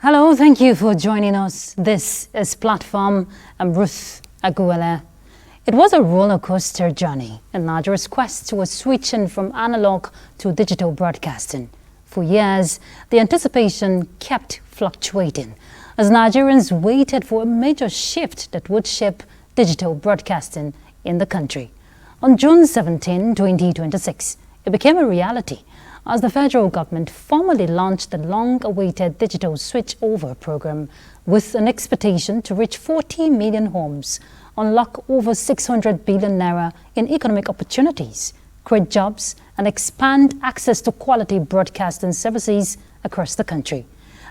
Hello, thank you for joining us. This is Platform. I'm Ruth Aguilera. It was a roller coaster journey in Nigeria's quest towards switching from analog to digital broadcasting. For years, the anticipation kept fluctuating as Nigerians waited for a major shift that would shape digital broadcasting in the country. On June 17, 2026, it became a reality as the federal government formally launched the long-awaited digital switchover program with an expectation to reach 40 million homes, unlock over 600 billion naira in economic opportunities, create jobs, and expand access to quality broadcasting services across the country.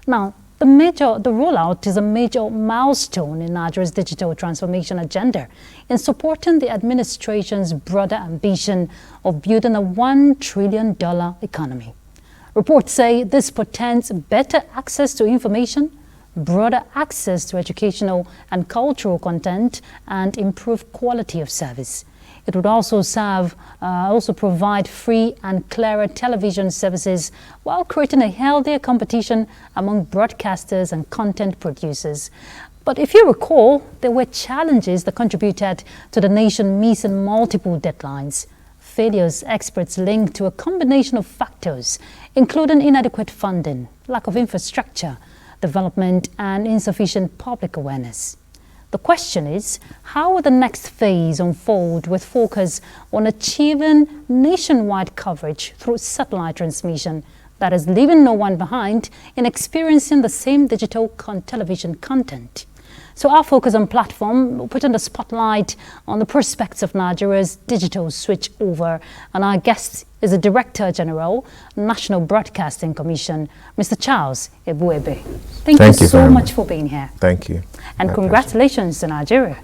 Now, the rollout is a major milestone in Nigeria's digital transformation agenda in supporting the administration's broader ambition of building a $1 trillion economy. Reports say this portends better access to information, broader access to educational and cultural content, and improved quality of service. It would also provide free and clearer television services while creating a healthier competition among broadcasters and content producers. But if you recall, there were challenges that contributed to the nation missing multiple deadlines. Failures experts link to a combination of factors, including inadequate funding, lack of infrastructure, development, and insufficient public awareness. The question is, how will the next phase unfold with focus on achieving nationwide coverage through satellite transmission that is leaving no one behind in experiencing the same digital television content? So our focus on Platform, putting the spotlight on the prospects of Nigeria's digital switchover. And our guest is the Director General, National Broadcasting Commission, Mr. Charles Ebuebe. Thank you so much for being here. Thank you. And congratulations to Nigeria.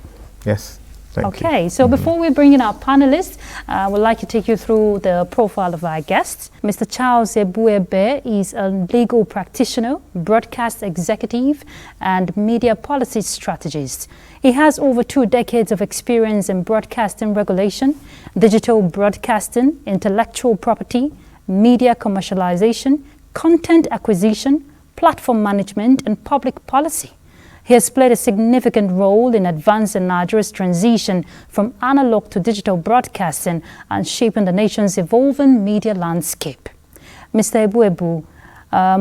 Yes. Thank you. Okay, so before we bring in our panelists, I would like to take you through the profile of our guests. Mr. Charles Ebuebe is a legal practitioner, broadcast executive, and media policy strategist. He has over 2 decades of experience in broadcasting regulation, digital broadcasting, intellectual property, media commercialization, content acquisition, platform management, and public policy. He has played a significant role in advancing Nigeria's transition from analog to digital broadcasting and shaping the nation's evolving media landscape. Mr. Ebuebe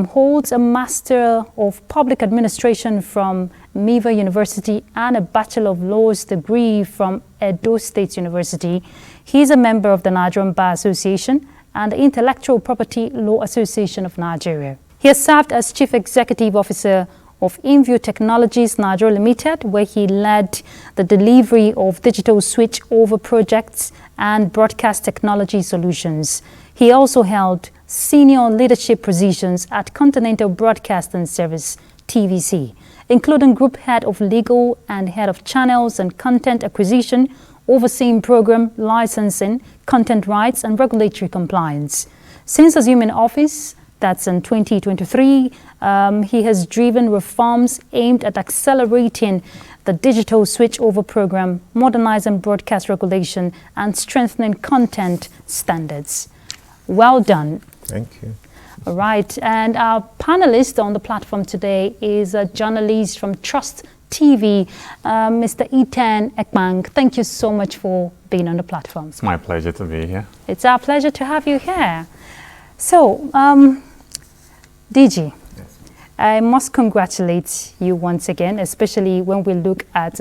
holds a Master of Public Administration from Miva University and a Bachelor of Laws degree from Edo State University. He is a member of the Nigerian Bar Association and the Intellectual Property Law Association of Nigeria. He has served as Chief Executive Officer of InView Technologies Nigeria Limited, where he led the delivery of digital switch-over projects and broadcast technology solutions. He also held senior leadership positions at Continental Broadcasting Service, TVC, including Group Head of Legal and Head of Channels and Content Acquisition, overseeing program licensing, content rights, and regulatory compliance. Since assuming office, that's in 2023, he has driven reforms aimed at accelerating the digital switchover program, modernizing broadcast regulation, and strengthening content standards. Well done. Thank you. All right, and our panelist on the platform today is a journalist from Trust TV, Mr. Ethan Ekman. Thank you so much for being on the platform. It's my pleasure to be here. It's our pleasure to have you here. So, DG, yes. I must congratulate you once again, especially when we look at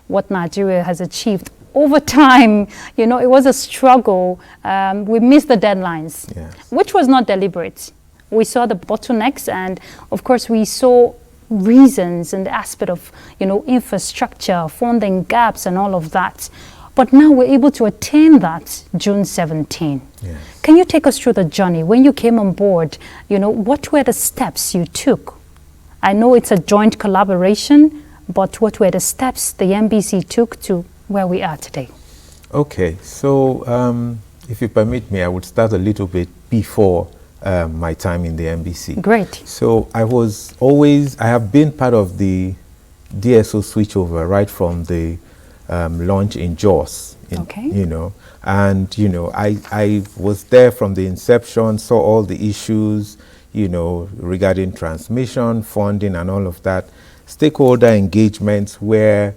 what Nigeria has achieved over time. You know, it was a struggle. We missed the deadlines, yes, which was not deliberate. We saw the bottlenecks, and of course we saw reasons in the aspect of, you know, infrastructure, funding gaps and all of that. But now we're able to attain that June 17. Yes. Can you take us through the journey? When you came on board, you know, what were the steps you took? I know it's a joint collaboration, but what were the steps the NBC took to where we are today? Okay, so if you permit me, I would start a little bit before my time in the NBC. Great. So I have been part of the DSO switchover right from the launch in Jos, okay, you know, and, you know, I was there from the inception, saw all the issues, regarding transmission, funding, and all of that. Stakeholder engagements where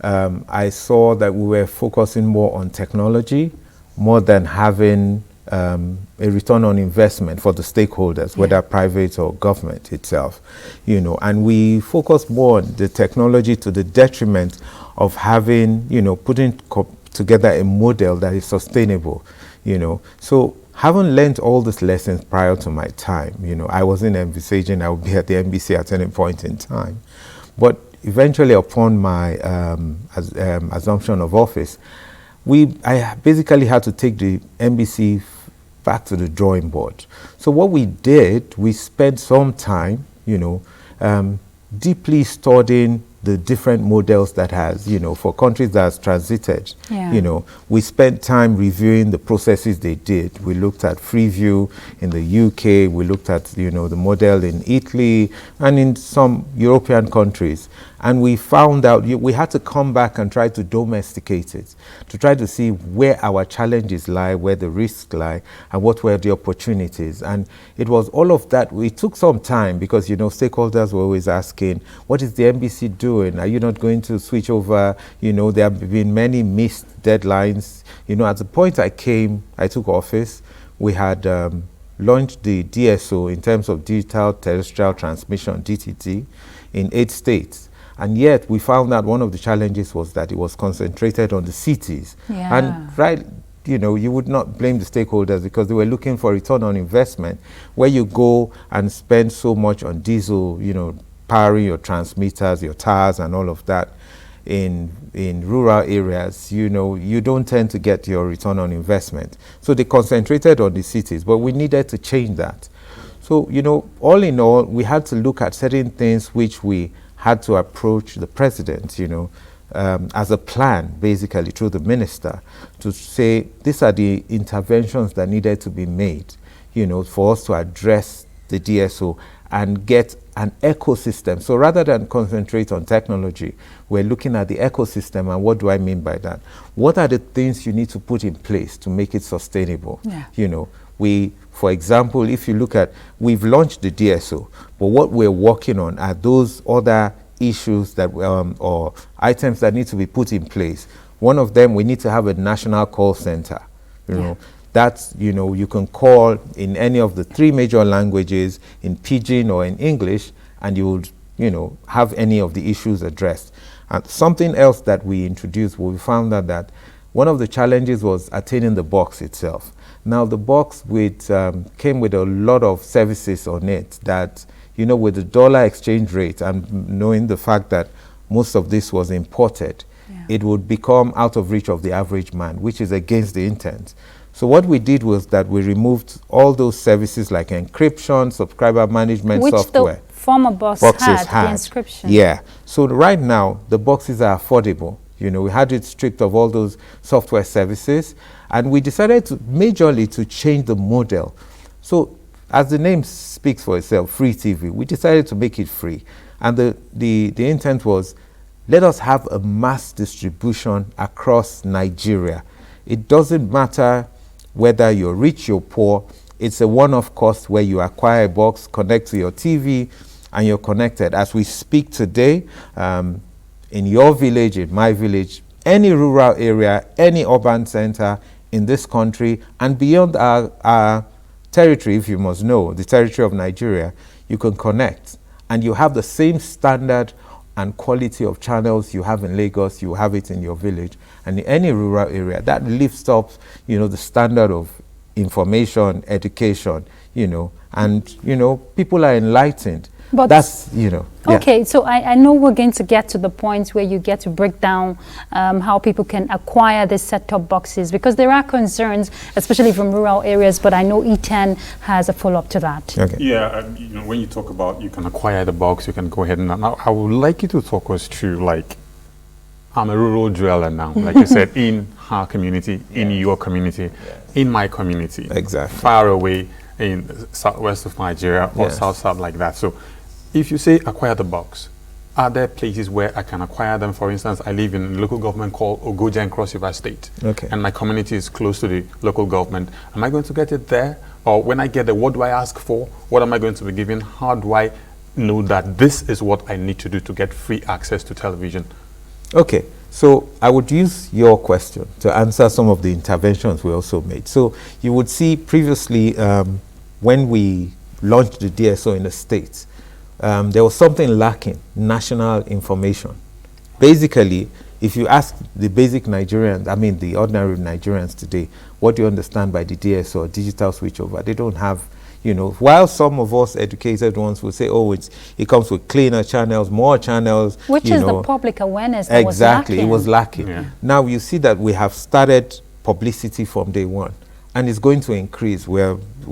I saw that we were focusing more on technology, more than having a return on investment for the stakeholders, whether private or government itself, and we focus more on the technology to the detriment of having, putting together a model that is sustainable, So having learned all these lessons prior to my time, I wasn't envisaging I would be at the NBC at any point in time. But eventually upon my assumption of office, I basically had to take the NBC back to the drawing board. So what we did, we spent some time, deeply studying the different models that has, for countries that has transited, we spent time reviewing the processes they did. We looked at Freeview in the UK, we looked at, the model in Italy and in some European countries. And we found out we had to come back and try to domesticate it, to try to see where our challenges lie, where the risks lie, and what were the opportunities. And it was all of that. It took some time because, stakeholders were always asking, what is the NBC doing? Are you not going to switch over? There have been many missed deadlines. At the point I took office, we had launched the DSO in terms of digital terrestrial transmission, DTT, in 8 states. And yet we found that one of the challenges was that it was concentrated on the cities. And you would not blame the stakeholders because they were looking for return on investment. Where you go and spend so much on diesel, powering your transmitters, your towers and all of that in rural areas, you don't tend to get your return on investment. So they concentrated on the cities, but we needed to change that. So, all in all, we had to look at certain things which we had to approach the president, as a plan, basically, through the minister, to say these are the interventions that needed to be made, for us to address the DSO and get an ecosystem. So rather than concentrate on technology, we're looking at the ecosystem. And what do I mean by that? What are the things you need to put in place to make it sustainable? For example, if you look at, we've launched the DSO, but what we're working on are those other issues that or items that need to be put in place. One of them, we need to have a national call center. That's, you can call in any of the 3 major languages, in Pidgin or in English, and you would, have any of the issues addressed. And something else that we introduced, we found out that one of the challenges was attaining the box itself. Now, the box came with a lot of services on it that, with the dollar exchange rate and knowing the fact that most of this was imported, it would become out of reach of the average man, which is against the intent. So what we did was that we removed all those services like encryption, subscriber management software. Which the former boxes had, the inscription. Yeah. So right now, the boxes are affordable. We had it stripped of all those software services, and we decided majorly to change the model. So as the name speaks for itself, free TV, we decided to make it free. And the intent was, let us have a mass distribution across Nigeria. It doesn't matter whether you're rich or poor. It's a one-off cost where you acquire a box, connect to your TV, and you're connected. As we speak today, in your village, in my village, any rural area, any urban center in this country, and beyond our territory, if you must know, the territory of Nigeria, you can connect. And you have the same standard and quality of channels you have in Lagos, you have it in your village. And in any rural area, that lifts up, the standard of information, education, and, people are enlightened. But that's, Okay, so I know we're going to get to the point where you get to break down how people can acquire these set-top boxes, because there are concerns, especially from rural areas, but I know E10 has a follow-up to that. Okay. Yeah, when you talk about you can acquire the box, you can go ahead and now I would like you to talk us through, like, I'm a rural dweller now, like you said, in our community, in your community, in my community. Exactly. Far away in southwest of Nigeria or south like that. So if you say acquire the box, are there places where I can acquire them? For instance, I live in a local government called Abuja in Cross River State. Okay. And my community is close to the local government. Am I going to get it there? Or when I get there, what do I ask for? What am I going to be given? How do I know that this is what I need to do to get free access to television? Okay, so I would use your question to answer some of the interventions we also made. So you would see previously when we launched the DSO in the States, there was something lacking, national information. Basically, if you ask the basic Nigerians, I mean the ordinary Nigerians today, what do you understand by the DSO, digital switchover? They don't have, you know, while some of us educated ones will say, oh, it comes with cleaner channels, more channels. Which is the public awareness that exactly, was lacking. It was lacking. Yeah. Now you see that we have started publicity from day one, and it's going to increase. We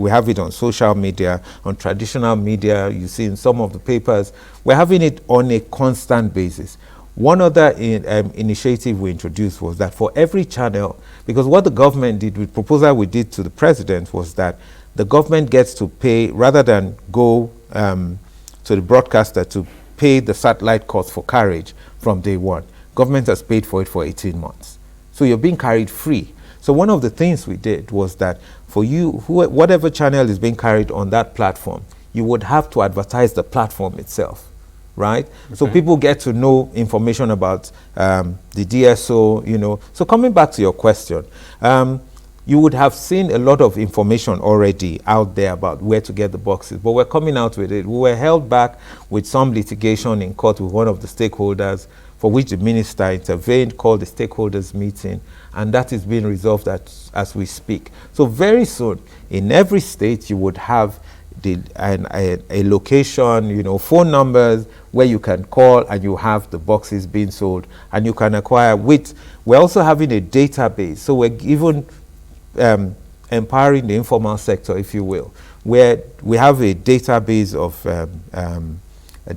have it on social media, on traditional media, you see in some of the papers. We're having it on a constant basis. One other initiative we introduced was that for every channel, because what the government did, with proposal we did to the president, was that the government gets to pay, rather than go to the broadcaster to pay the satellite cost for carriage from day one. Government has paid for it for 18 months. So you're being carried free. So one of the things we did was that for you, whatever channel is being carried on that platform, you would have to advertise the platform itself. Right? Okay. So people get to know information about the DSO, you know. So coming back to your question, you would have seen a lot of information already out there about where to get the boxes, but we're coming out with it. We were held back with some litigation in court with one of the stakeholders, for which the minister intervened, called the stakeholders meeting, and that is being resolved as we speak. So very soon, in every state, you would have a location, you know, phone numbers where you can call and you have the boxes being sold and you can acquire with. We're also having a database, so we're even empowering the informal sector, if you will, where we have a database of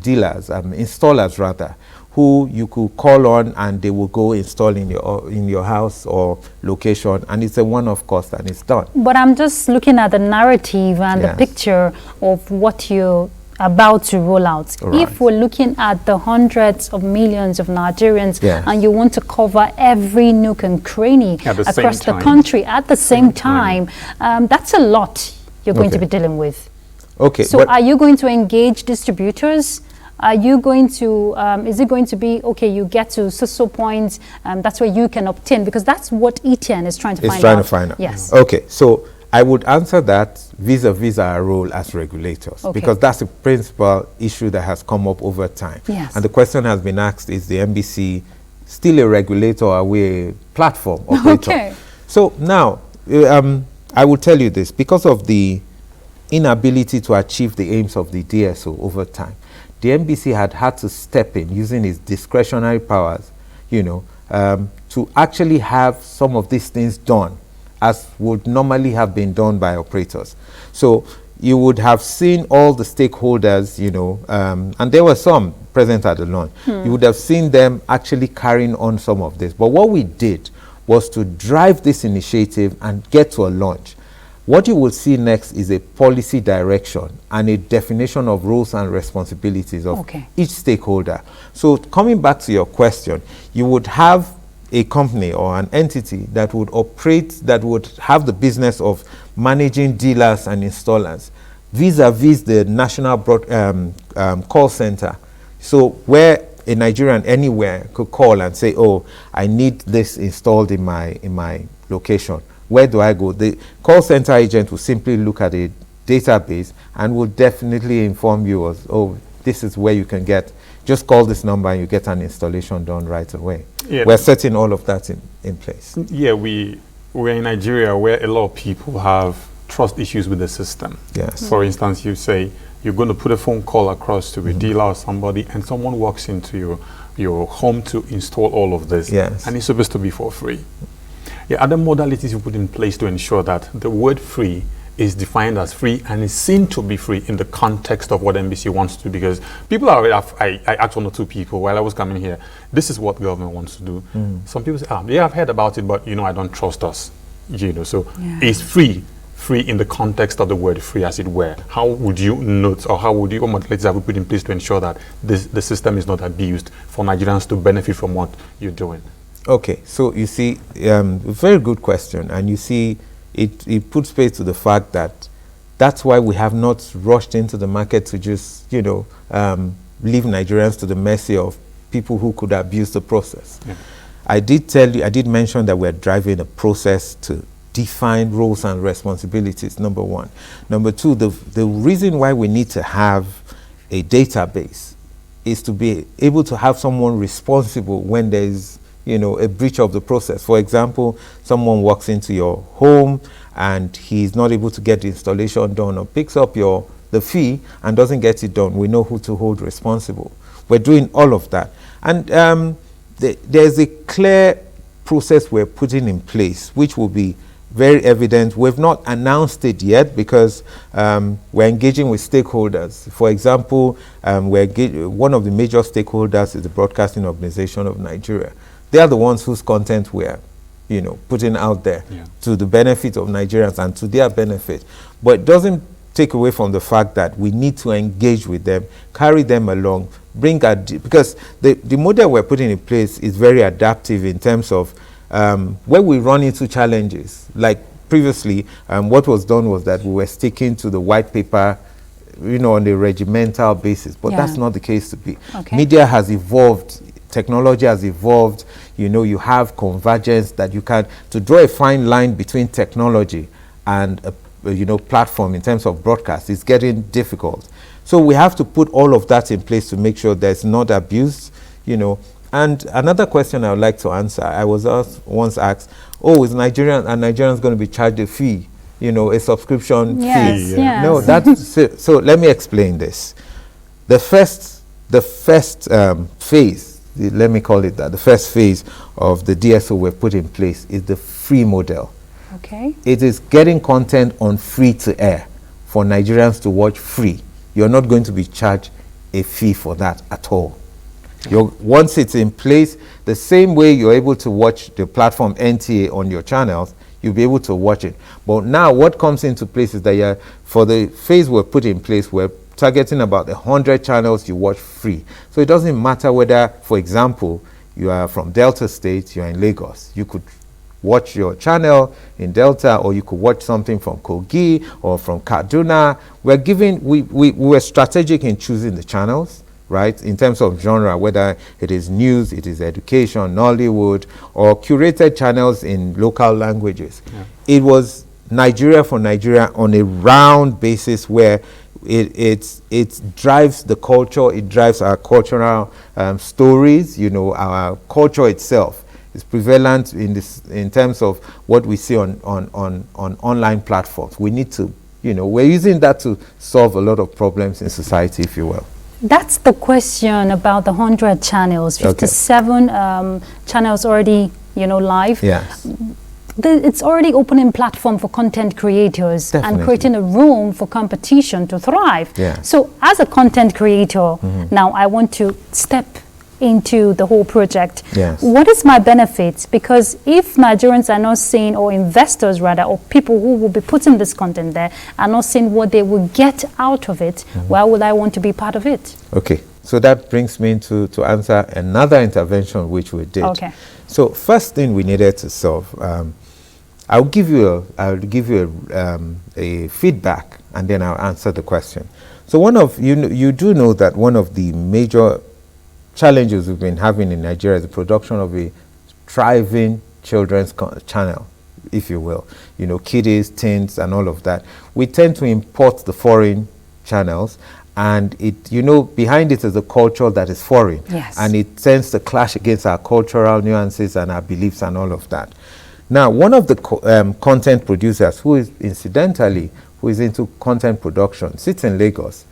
dealers, installers rather, who you could call on and they will go install in your house or location, and it's a one-off cost and it's done. But I'm just looking at the narrative and the picture of what you're about to roll out. Right. If we're looking at the hundreds of millions of Nigerians and you want to cover every nook and cranny across the country at the same time, that's a lot you're going to be dealing with. Okay. So are you going to engage distributors? Are you going to, is it going to be, okay, you get to so points, that's where you can obtain, because that's what ETN is trying to find out. Yes. Okay, so I would answer that vis-a-vis our role as regulators, because that's a principal issue that has come up over time. Yes. And the question has been asked, is the NBC still a regulator or are we a platform operator? Okay. So now, I will tell you this, because of the inability to achieve the aims of the DSO over time, the NBC had to step in using its discretionary powers, you know, to actually have some of these things done as would normally have been done by operators. So you would have seen all the stakeholders, you know, and there were some present at the launch. You would have seen them actually carrying on some of this. But what we did was to drive this initiative and get to a launch. What you will see next is a policy direction and a definition of roles and responsibilities of each stakeholder. So coming back to your question, you would have a company or an entity that would operate, that would have the business of managing dealers and installers vis-a-vis the national call center. So where a Nigerian anywhere could call and say, oh, I need this installed in my location. Where do I go? The call center agent will simply look at a database and will definitely inform you of, oh, this is where you can get, just call this number and you get an installation done right away. Yeah. We're setting all of that in place. Yeah, we're in Nigeria where a lot of people have trust issues with the system. Yes. For instance, you say you're going to put a phone call across to a dealer or somebody and someone walks into your home to install all of this. Yes. And it's supposed to be for free. Yeah, other modalities you put in place to ensure that the word free is defined as free and is seen to be free in the context of what NBC wants to do, because people are, I asked one or two people while I was coming here, this is what government wants to do. Some people say, yeah, I've heard about it, but you know, I don't trust us. You know, so it's free in the context of the word free, as it were. How would you note, or how would you, what modalities have we put in place to ensure that the system is not abused for Nigerians to benefit from what you're doing? Okay, so you see, very good question, and you see, it puts space to the fact that That's why we have not rushed into the market to just, leave Nigerians to the mercy of people who could abuse the process. Yeah. I did mention that we're driving a process to define roles and responsibilities, number one. Number two, the reason why we need to have a database is to be able to have someone responsible when there's a breach of the process. For example, someone walks into your home and he's not able to get the installation done, or picks up the fee and doesn't get it done. We know who to hold responsible. We're doing all of that. And there's a clear process we're putting in place, which will be very evident. We've not announced it yet because we're engaging with stakeholders. For example, one of the major stakeholders is the Broadcasting Organization of Nigeria. They are the ones whose content we're putting out there to the benefit of Nigerians and to their benefit. But it doesn't take away from the fact that we need to engage with them, carry them along, because the model we're putting in place is very adaptive in terms of when we run into challenges. Like previously, what was done was that we were sticking to the white paper, on a regimental basis, but that's not the case to be. Okay. Media has evolved, technology has evolved, you have convergence that you can, to draw a fine line between technology and a platform in terms of broadcast is getting difficult. So we have to put all of that in place to make sure there's not abuse, And another question I would like to answer, I was once asked, is Nigerians going to be charged a fee, a subscription fee? Yes. No, that's, so let me explain this. The first phase, let me call it that, the first phase of the DSO we've put in place is the free model. Okay. It is getting content on free to air for Nigerians to watch free. You're not going to be charged a fee for that at all. Once it's in place, the same way you're able to watch the platform NTA on your channels, you'll be able to watch it. But now what comes into place is that for the phase we're put in place, we're targeting about 100 channels you watch free. So it doesn't matter whether, for example, you are from Delta State, you're in Lagos. You could watch your channel in Delta, or you could watch something from Kogi or from Kaduna. We're strategic in choosing the channels, right, in terms of genre, whether it is news, it is education, Nollywood, or curated channels in local languages. Yeah. It was Nigeria for Nigeria on a round basis where it drives the culture, it drives our cultural stories, our culture itself is prevalent in terms of what we see on online platforms. We need to, we're using that to solve a lot of problems in society, if you will. That's the question about the 100 channels, 57 channels already, live. Yes. It's already opening platform for content creators. Definitely. And creating a room for competition to thrive. Yeah. So as a content creator, now I want to step into the whole project. Yes. What is my benefit? Because if Nigerians are not seeing, or investors rather, or people who will be putting this content there are not seeing what they will get out of it, why would I want to be part of it? Okay, so that brings me to answer another intervention which we did. Okay. So first thing we needed to solve, I'll give you a feedback, and then I'll answer the question. So you do know that one of the major challenges we've been having in Nigeria is the production of a thriving children's channel, if you will. Kiddies, teens, and all of that. We tend to import the foreign channels, and behind it is a culture that is foreign. Yes. And it tends to clash against our cultural nuances and our beliefs and all of that. Now, one of the content producers who is into content production sits in Lagos.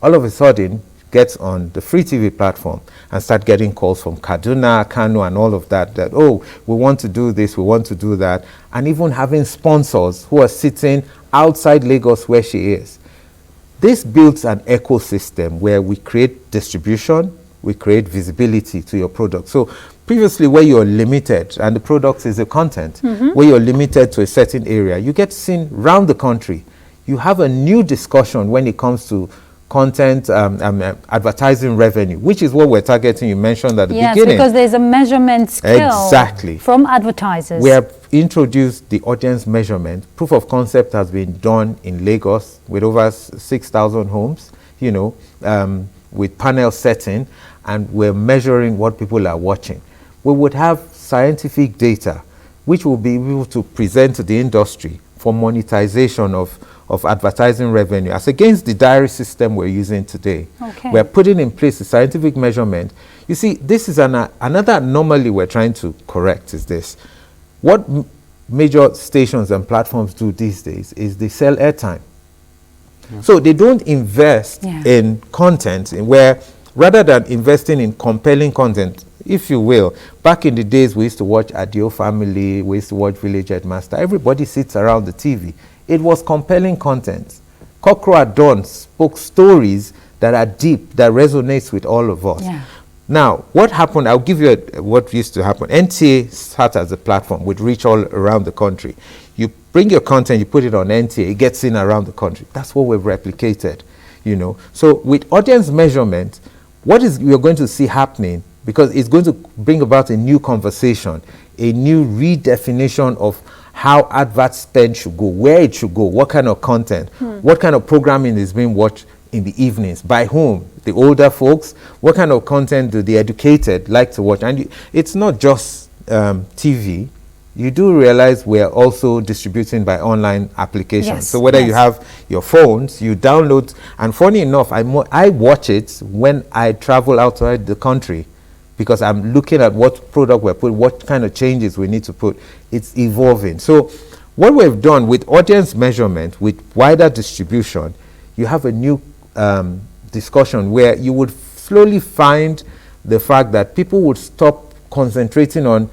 All of a sudden, gets on the free TV platform and start getting calls from Kaduna, Kano, and all of that, we want to do this, we want to do that, and even having sponsors who are sitting outside Lagos where she is. This builds an ecosystem where we create distribution, we create visibility to your product. So previously, where you're limited, and the product is the content, where you're limited to a certain area, you get seen around the country. You have a new discussion when it comes to content advertising revenue, which is what we're targeting. You mentioned at the beginning. Yes, because there's a measurement scale exactly from advertisers. We are introduced the audience measurement. Proof of concept has been done in Lagos with over 6,000 homes, with panel setting, and we're measuring what people are watching. We would have scientific data which will be able to present to the industry for monetization of advertising revenue as against the diary system we're using today. Okay. We're putting in place a scientific measurement. You see, this is another anomaly we're trying to correct is this. What major stations and platforms do these days is they sell airtime. Yeah. So they don't invest in content where, rather than investing in compelling content, if you will, back in the days we used to watch Adio Family, we used to watch Village Headmaster, everybody sits around the TV. It was compelling content. Kokro at Dawn spoke stories that are deep, that resonates with all of us. Yeah. Now, what happened, I'll give you what used to happen. NTA started as a platform with reach all around the country. You bring your content, you put it on NTA, it gets seen around the country. That's what we've replicated, So with audience measurement, what is you're going to see happening, because it's going to bring about a new conversation, a new redefinition of how advert spend should go, where it should go, what kind of content, what kind of programming is being watched in the evenings, by whom, the older folks, what kind of content do the educated like to watch. And it's not just TV. You do realize we're also distributing by online applications. Yes, so whether you have your phones, you download, and funny enough, I watch it when I travel outside the country, because I'm looking at what product we're putting, what kind of changes we need to put. It's evolving. So what we've done with audience measurement, with wider distribution, you have a new discussion where you would slowly find the fact that people would stop concentrating on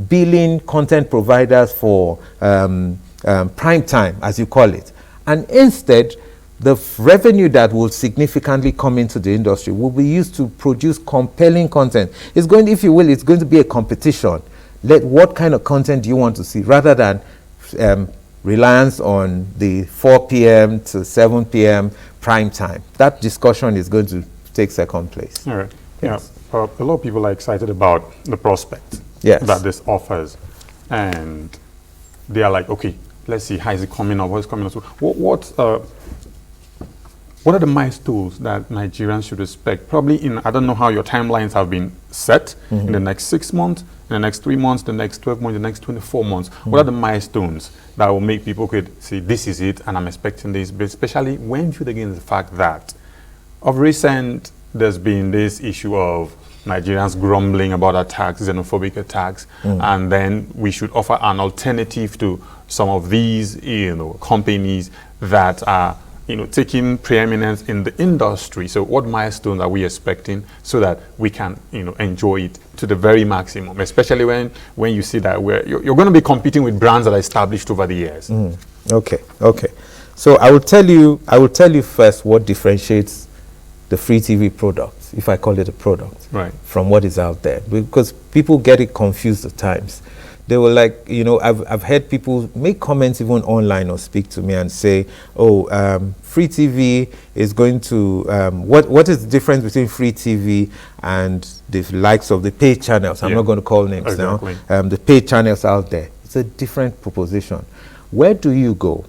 billing content providers for prime time, as you call it. And instead, the revenue that will significantly come into the industry will be used to produce compelling content. It's going, if you will, it's going to be a competition. What kind of content do you want to see, rather than reliance on the 4 p.m. to 7 p.m. prime time. That discussion is going to take second place. All right. Yes. Yeah. A lot of people are excited about the prospect that this offers, and they are like, okay, let's see, how is it coming up? What's coming up? What are the milestones that Nigerians should expect? Probably I don't know how your timelines have been set in the next 6 months, in the next 3 months, the next 12 months, the next 24 months. What are the milestones that will make people say, this is it, and I'm expecting this, but especially when viewed against the fact that of recent, there's been this issue of Nigerians grumbling about attacks, xenophobic attacks, and then we should offer an alternative to some of these, companies that are taking preeminence in the industry. So what milestones are we expecting so that we can, enjoy it to the very maximum, especially when you see that you're going to be competing with brands that are established over the years. Okay. So I will tell you first what differentiates the free TV product, if I call it a product, from what is out there, because people get it confused at times. They were like, I've heard people make comments even online or speak to me and say, free TV is going to, what is the difference between free TV and the likes of the paid channels? I'm not going to call names now. The paid channels out there. It's a different proposition. Where do you go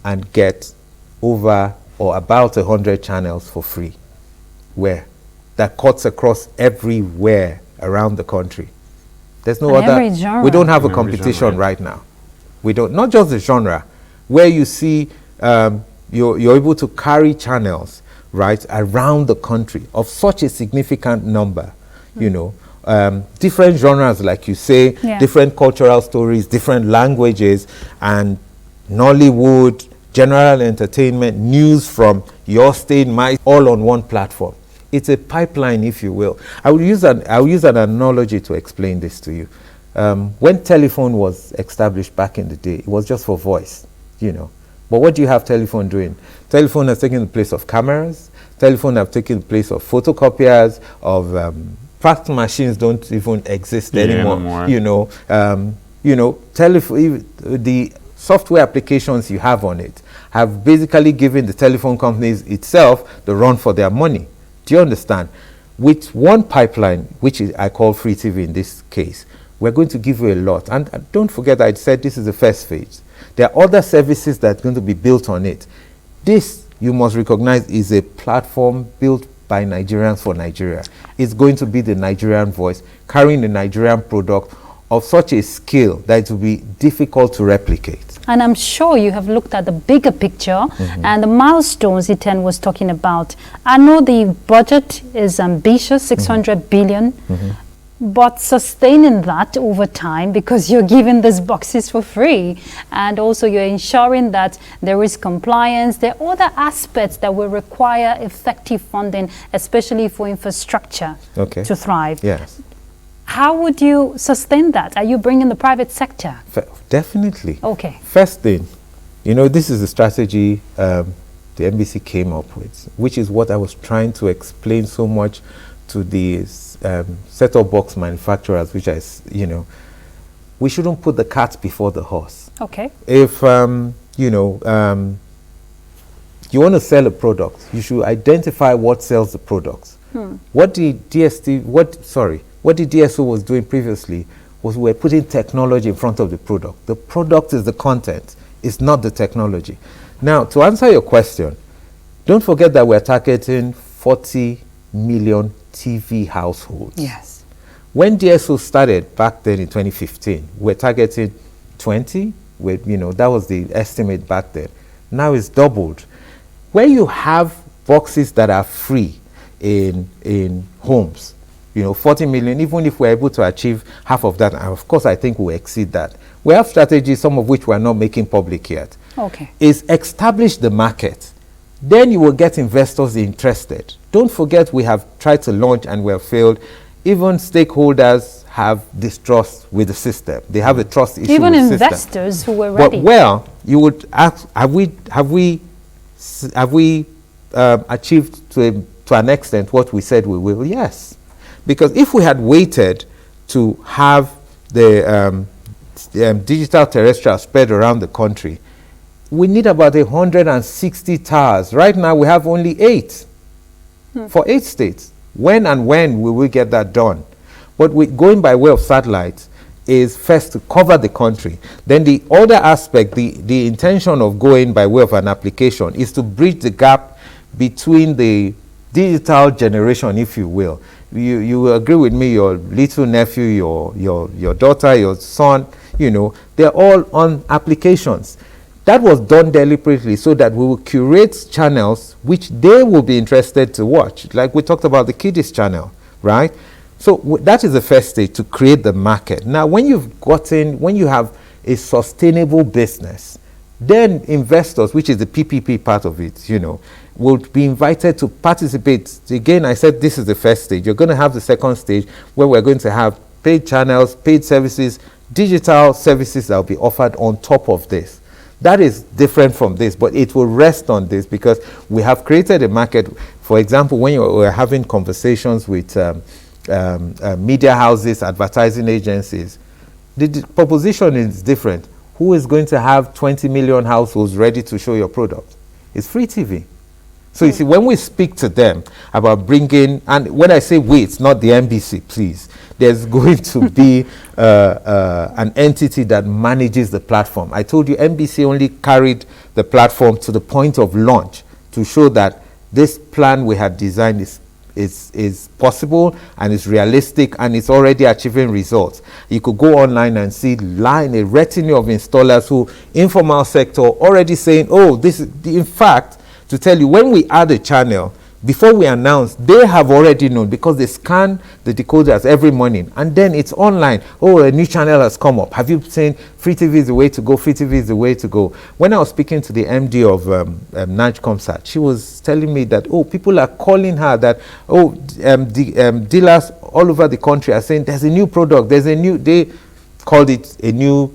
and get over or about 100 channels for free? Where? That cuts across everywhere around the country. There's no other. We don't have a competition right now. We don't. Not just the genre, where you see you're able to carry channels around the country of such a significant number. Different genres, like you say, different cultural stories, different languages, and Nollywood, general entertainment, news from your state, all on one platform. It's a pipeline, if you will. I will use an analogy to explain this to you. When telephone was established back in the day, it was just for voice, But what do you have telephone doing? Telephone has taken the place of cameras. Telephone have taken the place of photocopiers, of fax machines don't even exist anymore. The software applications you have on it have basically given the telephone companies itself the run for their money. Do you understand? With one pipeline, which I call free TV in this case, we're going to give you a lot. And don't forget, I said this is the first phase. There are other services that are going to be built on it. This, you must recognize, is a platform built by Nigerians for Nigeria. It's going to be the Nigerian voice, carrying the Nigerian product of such a scale that it will be difficult to replicate. And I'm sure you have looked at the bigger picture and the milestones Iten was talking about. I know the budget is ambitious, 600 billion, but sustaining that over time, because you're giving these boxes for free, and also you're ensuring that there is compliance. There are other aspects that will require effective funding, especially for infrastructure to thrive. Yes. How would you sustain that? Are you bringing the private sector? Definitely. Okay. First thing, this is the strategy the NBC came up with, which is what I was trying to explain so much to the set-top box manufacturers, which we shouldn't put the cart before the horse. Okay. If, you want to sell a product, you should identify what sells the product. What the DSO was doing previously was we're putting technology in front of the product. The product is the content, it's not the technology. Now, to answer your question, don't forget that we're targeting 40 million TV households. Yes. When DSO started back then in 2015, we're targeting 20. That was the estimate back then. Now it's doubled. Where you have boxes that are free in homes, 40 million, even if we're able to achieve half of that, and of course I think we'll exceed that. We have strategies, some of which we're not making public yet. Okay. Is establish the market. Then you will get investors interested. Don't forget, we have tried to launch and we have failed. Even stakeholders have distrust with the system. They have a trust issue even with the system. Investors who were ready. But you would ask, have we achieved to an extent what we said we will? Yes. Because if we had waited to have the digital terrestrial spread around the country, we need about 160 towers. Right now we have only 8 for 8 states. When will we get that done? But going by way of satellites is first to cover the country. Then the other aspect, the intention of going by way of an application is to bridge the gap between the digital generation, if you will. You will agree with me, your little nephew, your daughter, your son, they're all on applications. That was done deliberately so that we will curate channels which they will be interested to watch. Like we talked about the Kiddies channel, right? So that is the first stage, to create the market. Now, when you have a sustainable business, then investors, which is the PPP part of it, will be invited to participate. Again, I said this is the first stage. You're going to have the second stage where we're going to have paid channels, paid services, digital services that will be offered on top of this. That is different from this, but it will rest on this because we have created a market. For example, when we're having conversations with media houses, advertising agencies, the proposition is different. Who is going to have 20 million households ready to show your product? It's free TV. So you see, when we speak to them about bringing, and when I say we, it's not the NBC, please. There's going to be an entity that manages the platform. I told you NBC only carried the platform to the point of launch to show that this plan we had designed is possible and is realistic and it's already achieving results. You could go online and see a retinue of installers who, informal sector, already saying, oh, this is, in fact, to tell you, when we add a channel, before we announce, they have already known because they scan the decoders every morning and then it's online. Oh, a new channel has come up. Have you seen Free TV is the way to go? Free TV is the way to go. When I was speaking to the MD of Nigecomsat, she was telling me that, people are calling her that, dealers all over the country are saying there's a new product, they called it a new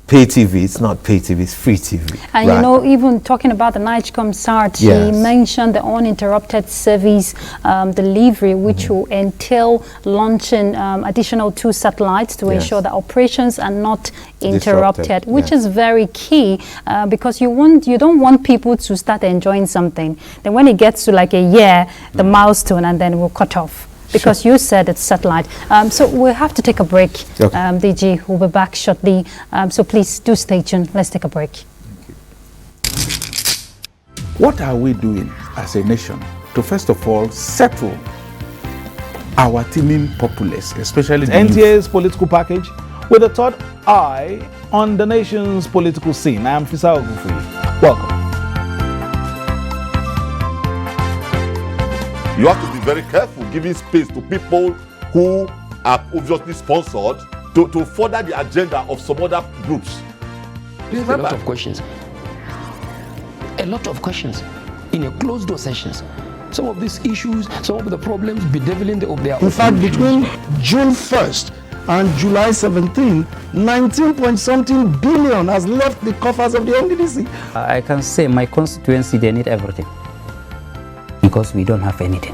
pay TV. It's not pay TV, it's free TV. And right. Even talking about the Nigecomsat, yes. He mentioned the uninterrupted service delivery, which will entail launching additional 2 satellites to yes. ensure that operations are not interrupted, which yes. is very key because you don't want people to start enjoying something. Then when it gets to like a year, the milestone, and then we'll cut off. because you said it's satellite. So we'll have to take a break. Okay. DG will be back shortly. So please do stay tuned. Let's take a break. What are we doing as a nation to first of all settle our teeming populace, especially the NTA's political package with a third eye on the nation's political scene. I am Fisa Ogunfuyi. Welcome. You have to be very careful giving space to people who are obviously sponsored to further the agenda of some other groups. There's a lot of questions. A lot of questions in a closed door sessions. Some of these issues, some of the problems bedeviling of their. In fact, between June 1st and July 17, 19-point-something billion has left the coffers of the NDDC. I can say my constituency, they need everything because we don't have anything.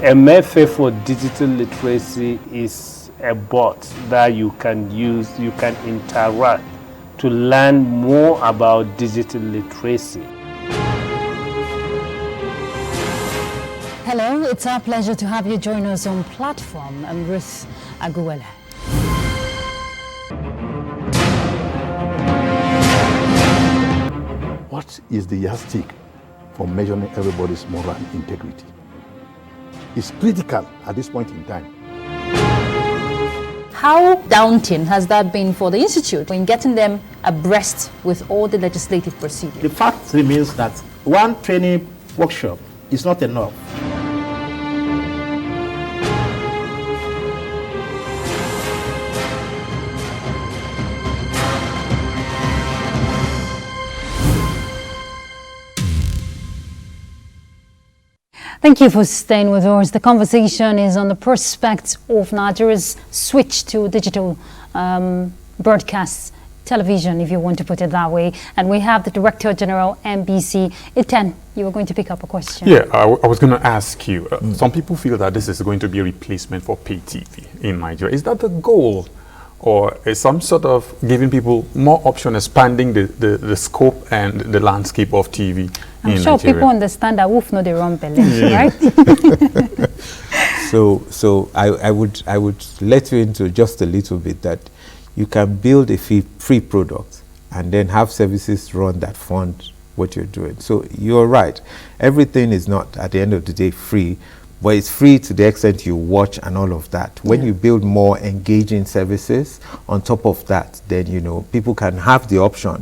MFA for digital literacy is a bot that you can use, you can interact to learn more about digital literacy. Hello, it's our pleasure to have you join us on platform. I'm Ruth Aguwele. What is the yardstick for measuring everybody's moral integrity? It's critical at this point in time. How daunting has that been for the Institute in getting them abreast with all the legislative procedures? The fact remains that one training workshop is not enough. Thank you for staying with us. The conversation is on the prospects of Nigeria's switch to digital broadcast television, if you want to put it that way. And we have the Director General, NBC. Iten, you were going to pick up a question. Yeah, I was going to ask you, some people feel that this is going to be a replacement for pay TV in Nigeria. Is that the goal? Or is some sort of giving people more option, expanding the scope and the landscape of TV I'm in sure Nigeria? people understand that wolf know the wrong balance, right? So I would let you into just a little bit that you can build a free product and then have services run that fund what you're doing. So you're right. Everything is not at the end of the day free, but it's free to the extent you watch and all of that. When you build more engaging services on top of that, then people can have the option.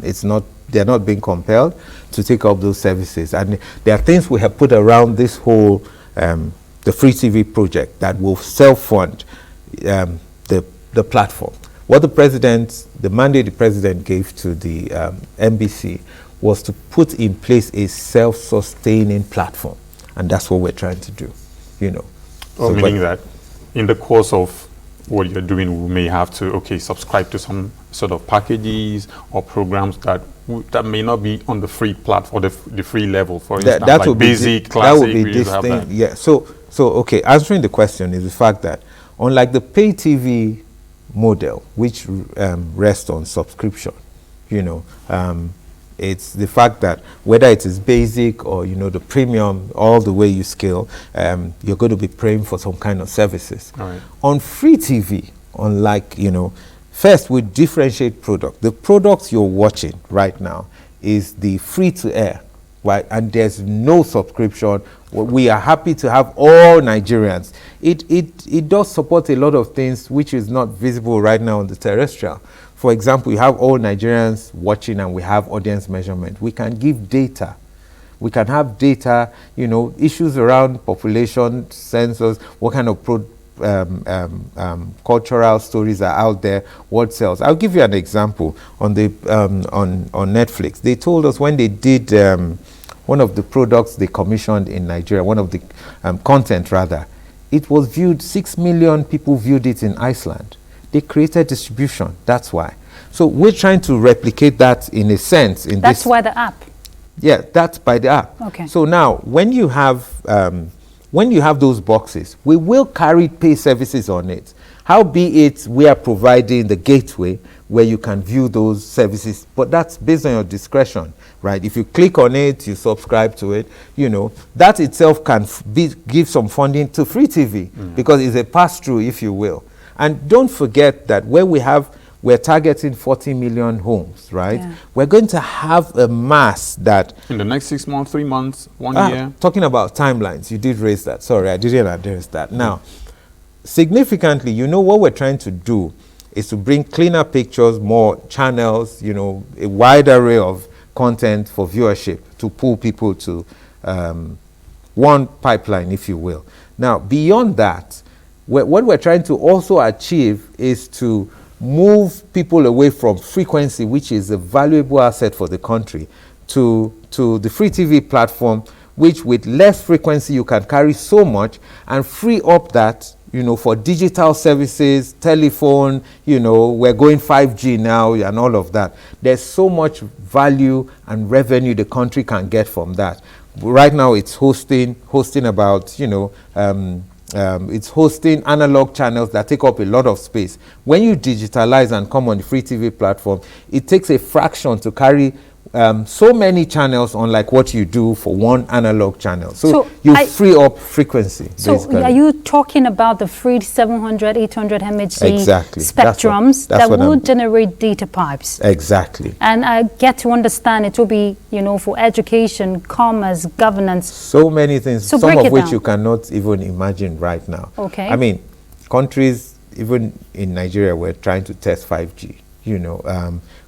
They're not being compelled to take up those services. And there are things we have put around this whole the free TV project that will self-fund the platform. What the mandate the president gave to the NBC was to put in place a self-sustaining platform, and that's what we're trying to do. So meaning that in the course of what you're doing, we may have to subscribe to some sort of packages or programs that may not be on the free platform, the free level, for instance, that like would basic, be classic. That would be this thing. Yeah. So answering the question is the fact that unlike the pay TV model, which rests on subscription, it's the fact that whether it is basic or the premium, all the way you scale, you're going to be paying for some kind of services. Right. On free TV, unlike first we differentiate product. The products you're watching right now is the free to air, right? And there's no subscription. We are happy to have all Nigerians. It does support a lot of things which is not visible right now on the terrestrial. For example, you have all Nigerians watching and we have audience measurement. We can give data. We can have data, issues around population, census, what kind of cultural stories are out there, what sells. I'll give you an example. On Netflix, they told us when they did one of the products they commissioned in Nigeria, one of the content rather, it was viewed, 6 million people viewed it in Iceland. They created distribution. That's why. So we're trying to replicate that in a sense. That's why the app. Yeah, that's by the app. Okay. So now, when you have those boxes, we will carry pay services on it. Howbeit, we are providing the gateway where you can view those services, but that's based on your discretion, right? If you click on it, you subscribe to it, that itself can give some funding to free TV because it's a pass-through, if you will. And don't forget that where we're targeting 40 million homes, right? Yeah. We're going to have a mass that... In the next 6 months, 3 months, 1 year? Talking about timelines, you did raise that. Sorry, I didn't address that. Now, significantly, what we're trying to do is to bring cleaner pictures, more channels, a wide array of content for viewership to pull people to one pipeline, if you will. Now, beyond that, what we're trying to also achieve is to move people away from frequency, which is a valuable asset for the country, to the free TV platform, which with less frequency you can carry so much, and free up that, for digital services, telephone, we're going 5G now and all of that. There's so much value and revenue the country can get from that. Right now it's hosting about, it's hosting analog channels that take up a lot of space. When you digitalize and come on the free TV platform, it takes a fraction to carry so many channels, unlike what you do for one analog channel. So you free up frequency. So basically. Are you talking about the free 700, 800 MHz exactly. spectrums that would generate data pipes? Exactly. And I get to understand it will be, for education, commerce, governance. So many things, so some of which you cannot even imagine right now. Okay. I mean, countries, even in Nigeria, we're trying to test 5G.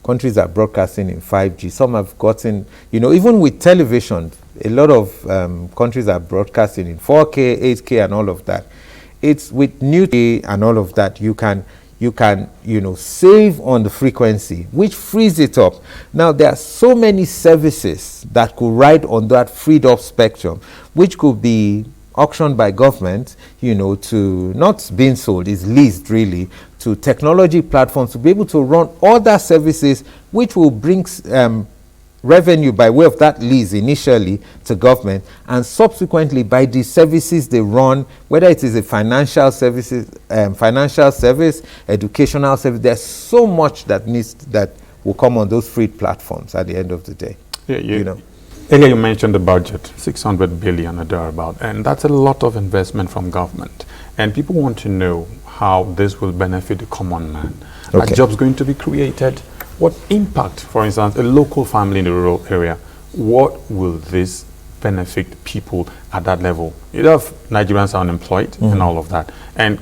Countries are broadcasting in 5G. Some have gotten, even with television, a lot of countries are broadcasting in 4K, 8K, and all of that. It's with new and all of that, you can save on the frequency, which frees it up. Now, there are so many services that could ride on that freed up spectrum, which could be auctioned by government, to not being sold, is leased really, to technology platforms to be able to run other services which will bring revenue by way of that lease initially to government, and subsequently by the services they run, whether it is a financial service, educational service. There's so much that will come on those free platforms at the end of the day. Earlier you mentioned the budget, 600 billion or thereabout, and that's a lot of investment from government. And people want to know how this will benefit the common man. Are jobs going to be created? What impact, for instance, a local family in the rural area, what will this benefit people at that level? You have Nigerians are unemployed and all of that. And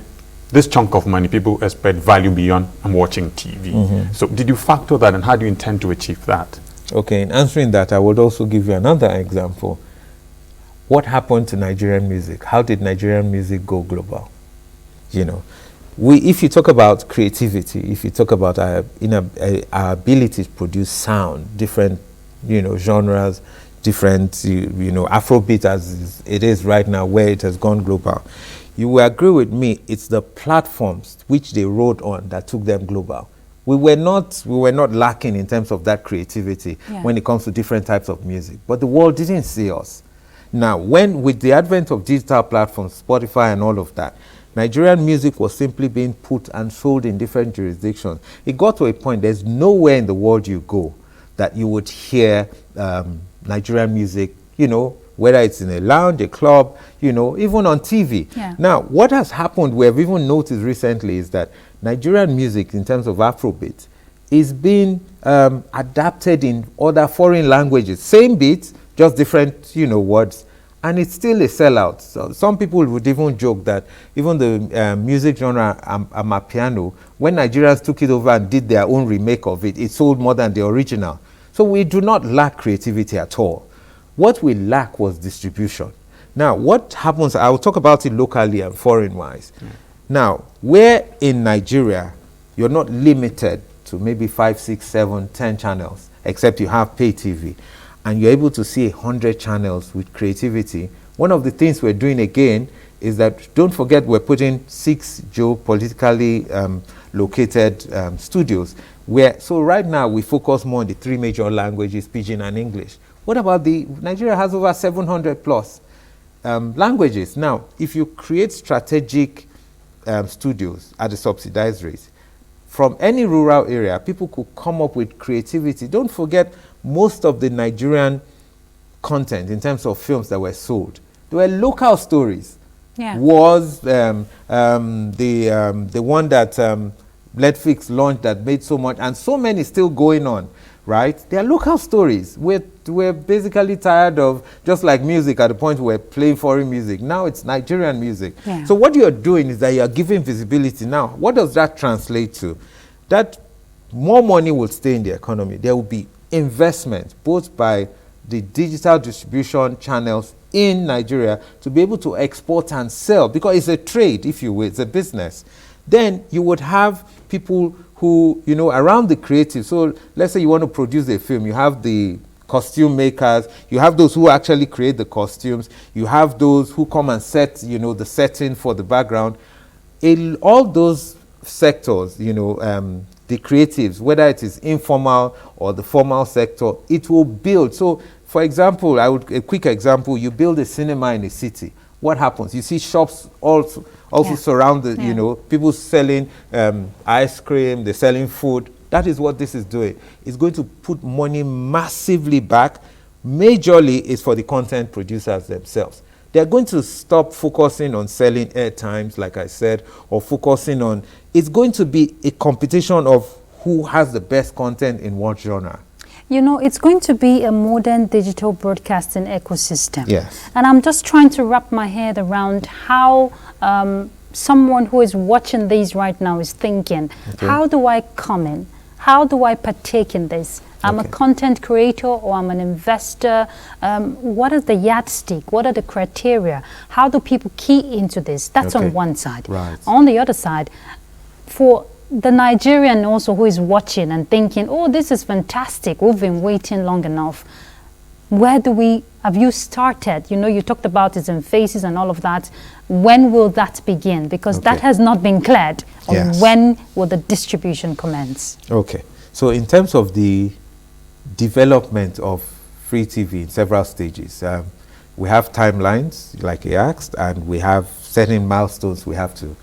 this chunk of money, people expect value beyond I'm watching TV. So did you factor that, and how do you intend to achieve that? Okay, in answering that, I would also give you another example. What happened to Nigerian music? How did Nigerian music go global? If you talk about creativity, if you talk about our ability to produce sound, different, genres, different, Afrobeat as it is right now, where it has gone global, you will agree with me, it's the platforms which they rode on that took them global. We were not lacking in terms of that creativity when it comes to different types of music, but the world didn't see us. Now, with the advent of digital platforms, Spotify and all of that, Nigerian music was simply being put and sold in different jurisdictions. It got to a point, there's nowhere in the world you go that you would hear Nigerian music, whether it's in a lounge, a club, even on TV. Yeah. Now, what has happened, we have even noticed recently, is that Nigerian music, in terms of Afrobeat, is being adapted in other foreign languages. Same beats, just different, words, and it's still a sellout. So some people would even joke that even the music genre Amapiano, when Nigerians took it over and did their own remake of it, it sold more than the original. So we do not lack creativity at all. What we lack was distribution. Now, what happens, I will talk about it locally and foreign-wise. Now, where in Nigeria, you're not limited to maybe 5, 6, 7, 10 channels, except you have pay TV, and you're able to see 100 channels with creativity. One of the things we're doing again is that, don't forget, we're putting 6 geopolitically located studios. So right now, we focus more on the 3 major languages, Pidgin and English. What about Nigeria has over 700 plus languages. Now, if you create strategic studios at the subsidized rate. From any rural area, people could come up with creativity. Don't forget, most of the Nigerian content in terms of films that were sold, they were local stories. Yeah. Was the one that Netflix launched that made so much, and so many still going on, right? They are local stories. We're basically tired of, just like music, at the point we're playing foreign music. Now it's Nigerian music. Yeah. So what you're doing is that you're giving visibility. Now, what does that translate to? That more money will stay in the economy. There will be investment, both by the digital distribution channels in Nigeria, to be able to export and sell, because it's a trade, if you will, it's a business. Then you would have people who, you know, around the creative. So let's say you want to produce a film, you have the costume makers, you have those who actually create the costumes, you have those who come and set, you know, the setting for the background. All those sectors, you know, the creatives, whether it is informal or the formal sector, it will build. So, for example, a quick example, you build a cinema in a city. What happens? You see shops also surround the, you know, people selling ice cream, they're selling food. That is what this is doing. It's going to put money massively back. Majorly is for the content producers themselves. They're going to stop focusing on selling airtimes, like I said, or focusing on, it's going to be a competition of who has the best content in what genre. You know, it's going to be a modern digital broadcasting ecosystem. Yes. And I'm just trying to wrap my head around how someone who is watching these right now is thinking, how do I come in? How do I partake in this? I'm a content creator, or I'm an investor. What is the yardstick? What are the criteria? How do people key into this? That's on one side. Right. On the other side, for the Nigerian also who is watching and thinking, oh, this is fantastic, we've been waiting long enough. Have you started? You know, you talked about it in phases and all of that. When will that begin? Because that has not been cleared on when will the distribution commence. Okay. So in terms of the development of free TV in several stages, we have timelines, like you asked, and we have certain milestones we have to.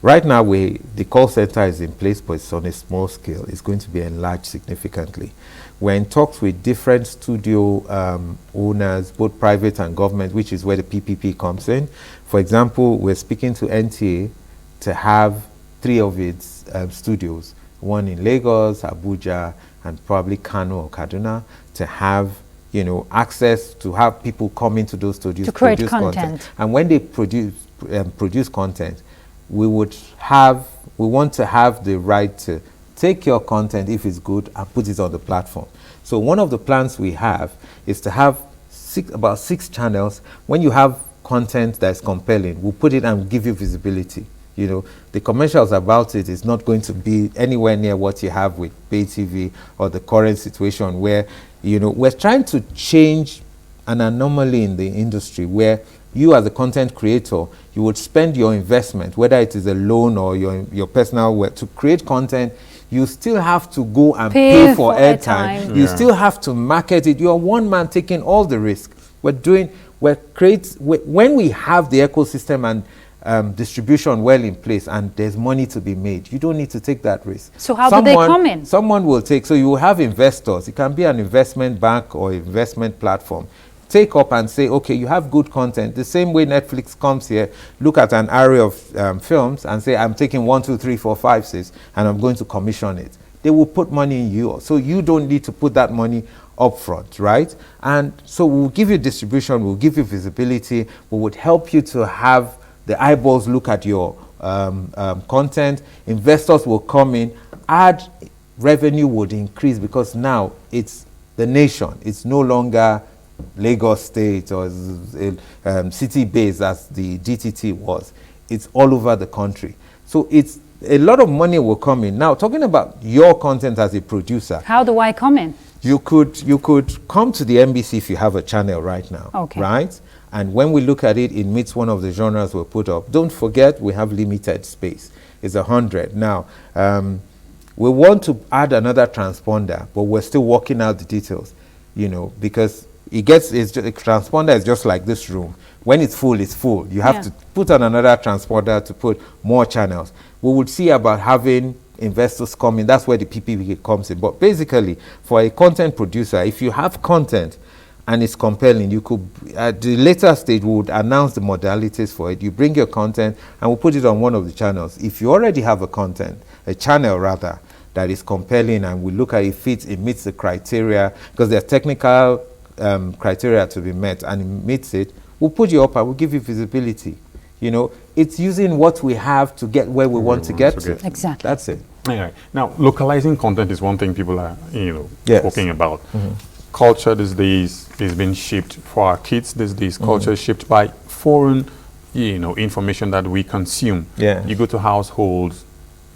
Right now, the call center is in place, but it's on a small scale. It's going to be enlarged significantly. We're in talks with different studio owners, both private and government, which is where the PPP comes in. For example, we're speaking to NTA to have 3 of its studios, one in Lagos, Abuja, and probably Kano or Kaduna, to have, you know, access to have people come into those studios to create content. And when they produce content, we want to have the right to take your content, if it's good, and put it on the platform. So one of the plans we have is to have about 6 channels. When you have content that's compelling, we'll put it and give you visibility. You know, the commercials about it is not going to be anywhere near what you have with pay TV or the current situation where, you know, we're trying to change an anomaly in the industry where you as a content creator, you would spend your investment, whether it is a loan or your personal work, to create content. You still have to go and pay for airtime. You still have to market it. You're one man taking all the risk. When we have the ecosystem and distribution well in place and there's money to be made, you don't need to take that risk. So how do they come in? Someone will take, so you will have investors. It can be an investment bank or investment platform. Take up and say, okay, you have good content. The same way Netflix comes here, look at an array of films and say, I'm taking 1, 2, 3, 4, 5, 6, and I'm going to commission it. They will put money in you. So you don't need to put that money up front, right? And so we'll give you distribution, we'll give you visibility, we would help you to have the eyeballs look at your content. Investors will come in, ad revenue would increase, because now it's the nation. It's no longer Lagos State or city based as the DTT was. It's all over the country. So it's a lot of money will come in. Now, talking about your content as a producer. How do I come in? You could come to the NBC if you have a channel right now. Okay. Right? And when we look at it, it meets one of the genres we put up. Don't forget, we have limited space. It's 100. Now, we want to add another transponder, but we're still working out the details, you know, because a transponder is just like this room. when it's full, it's full. You have to put on another transponder to put more channels. We would see about having investors come in. That's where the PPP comes in. But basically, for a content producer, if you have content and it's compelling, you could, at the later stage, we would announce the modalities for it. You bring your content and we'll put it on one of the channels. If you already have a channel rather, that is compelling, and we look at it meets the criteria, because there are technical criteria to be met, and it meets it, we'll put you up and we'll give you visibility. You know, it's using what we have to get where we want to get to. Exactly. That's it. Anyway, now, localizing content is one thing people are, talking about. Mm-hmm. Culture these days is being shipped for our kids these days. Culture is shipped by foreign, information that we consume. Yeah. You go to households,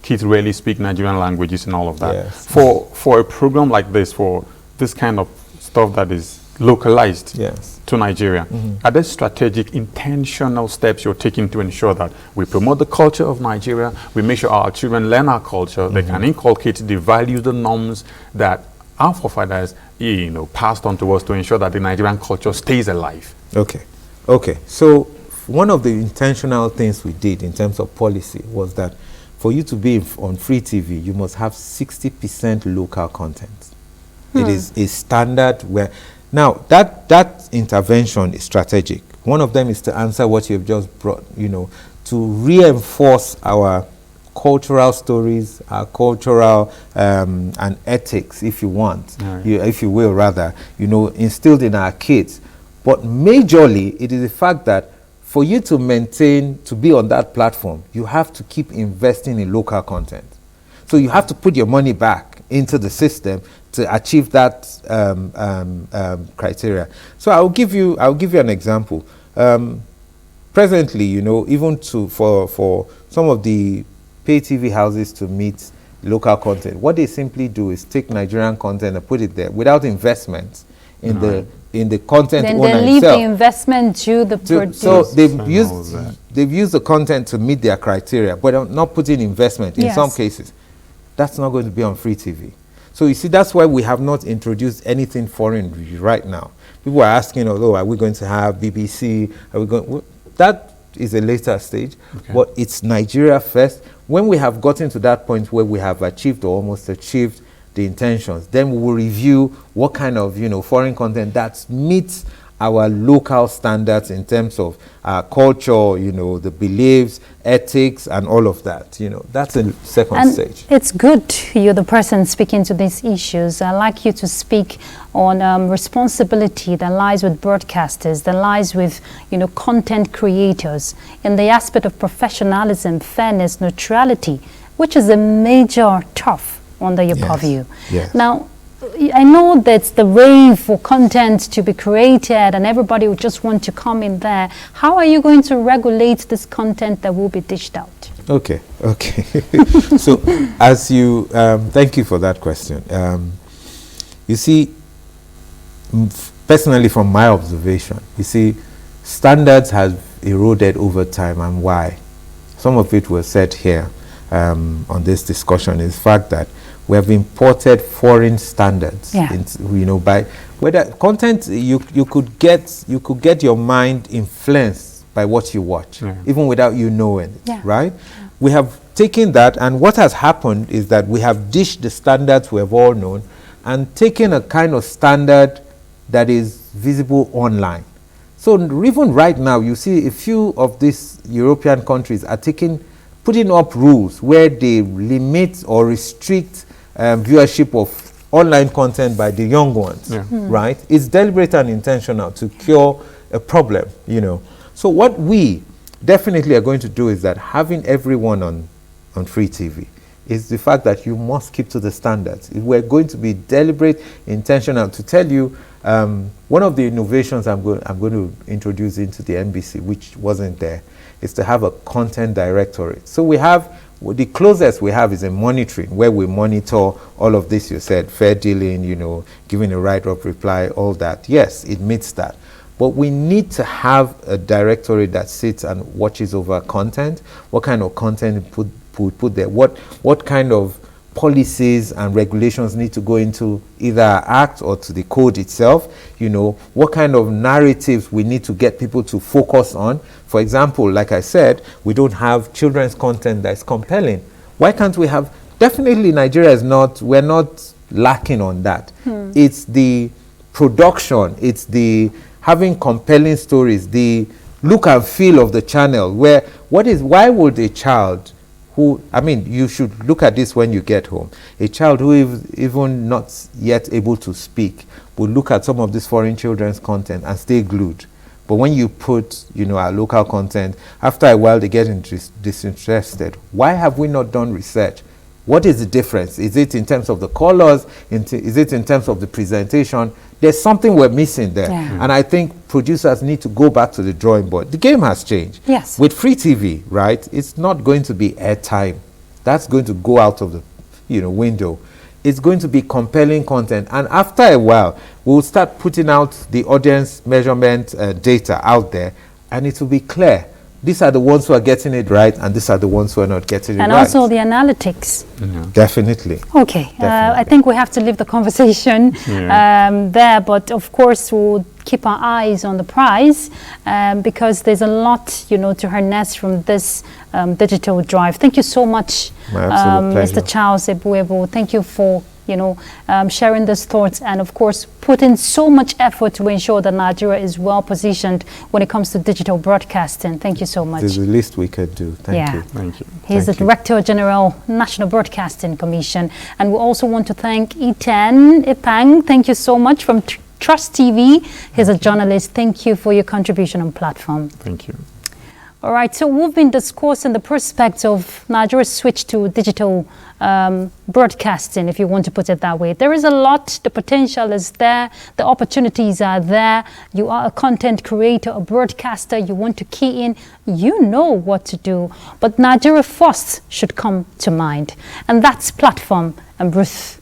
kids rarely speak Nigerian languages and all of that. Yes. For a program like this, for this kind of stuff that is localized to Nigeria, are there strategic, intentional steps you're taking to ensure that we promote the culture of Nigeria, we make sure our children learn our culture, they can inculcate the values, the norms that our forefathers, passed on to us to ensure that the Nigerian culture stays alive? Okay. So one of the intentional things we did in terms of policy was that for you to be on free TV, you must have 60% local content. It is a standard where, now that intervention is strategic. One of them is to answer what you've just brought, to reinforce our cultural stories, our cultural and ethics, if you want, if you will, rather, instilled in our kids. But majorly, it is the fact that for you to be on that platform, you have to keep investing in local content. So you have to put your money back into the system to achieve that criteria. So I'll give you an example. Presently, even for some of the pay TV houses to meet local content, what they simply do is take Nigerian content and put it there without investment in the content then owner they leave himself. the investment to the producer. So they've used the content to meet their criteria, but not putting investment in some cases. That's not going to be on free TV. So you see, that's why we have not introduced anything foreign right now. People are asking, are we going to have BBC? That is a later stage, but it's Nigeria first. When we have gotten to that point where we have achieved or almost achieved the intentions, then we will review what kind of foreign content that meets our local standards in terms of culture, the beliefs, ethics, and all of that. That's the second stage. It's good you're the person speaking to these issues. I'd like you to speak on responsibility that lies with broadcasters, that lies with content creators in the aspect of professionalism, fairness, neutrality, which is a major tough under your purview. Yes. Now, I know that's the rave for content to be created and everybody would just want to come in there. How are you going to regulate this content that will be dished out? Okay. So as you, thank you for that question. You see, personally from my observation, you see, standards have eroded over time, and why? Some of it was said here on this discussion is the fact that we have imported foreign standards. By whether content you could get your mind influenced by what you watch, even without you knowing it, right? We have taken that, and what has happened is that we have dished the standards we have all known and taken a kind of standard that is visible online. So even right now, you see a few of these European countries are putting up rules where they limit or restrict viewership of online content by the young ones, right? It's deliberate and intentional to cure a problem, So what we definitely are going to do is that having everyone on free TV is the fact that you must keep to the standards. We're going to be deliberate, intentional. To tell you, one of the innovations I'm going to introduce into the NBC, which wasn't there, is to have a content directorate. So we have, the closest we have is a monitoring, where we monitor all of this. You said fair dealing, giving a right-up reply, all that. Yes, it meets that. But we need to have a directorate that sits and watches over content. What kind of content put there? What kind of policies and regulations need to go into either our act or to the code itself, you know, what kind of narratives we need to get people to focus on. For example, like I said, we don't have children's content that's compelling. Why can't we have, definitely Nigeria is not, we're not lacking on that. It's the production, it's the having compelling stories, the look and feel of the channel, where, why would a child who, I mean, you should look at this when you get home. A child who is even not yet able to speak will look at some of this foreign children's content and stay glued. But when you put, you know, our local content, after a while they get disinterested. Why have we not done research? What is the difference? Is it in terms of the colors? Is it in terms of the presentation? There's something we're missing there. Yeah. And I think producers need to go back to the drawing board. The game has changed. Yes. With free TV, right, it's not going to be airtime. That's going to go out of the, you know, window. It's going to be compelling content. And after a while, we'll start putting out the audience measurement data out there, and it will be clear. These are the ones who are getting it right, and these are the ones who are not getting it right. And also the analytics. Definitely. Okay. I think we have to leave the conversation there, but of course we'll keep our eyes on the prize because there's a lot, you know, to harness from this digital drive. Thank you so much, Mr. Charles Ebuebo. Thank you for, you know, sharing these thoughts and, of course, putting so much effort to ensure that Nigeria is well positioned when it comes to digital broadcasting. Thank you so much. It's the least we could do. Thank you. Thank you. He's the Director General, National Broadcasting Commission. And we also want to thank Ipang. Thank you so much from Trust TV. He's a journalist. Thank you for your contribution on platform. Thank you. All right, so we've been discussing the prospects of Nigeria's switch to digital broadcasting, if you want to put it that way. There is a lot, the potential is there, the opportunities are there. You are a content creator, a broadcaster, you want to key in, you know what to do. But Nigeria first should come to mind, and that's platform and Ruth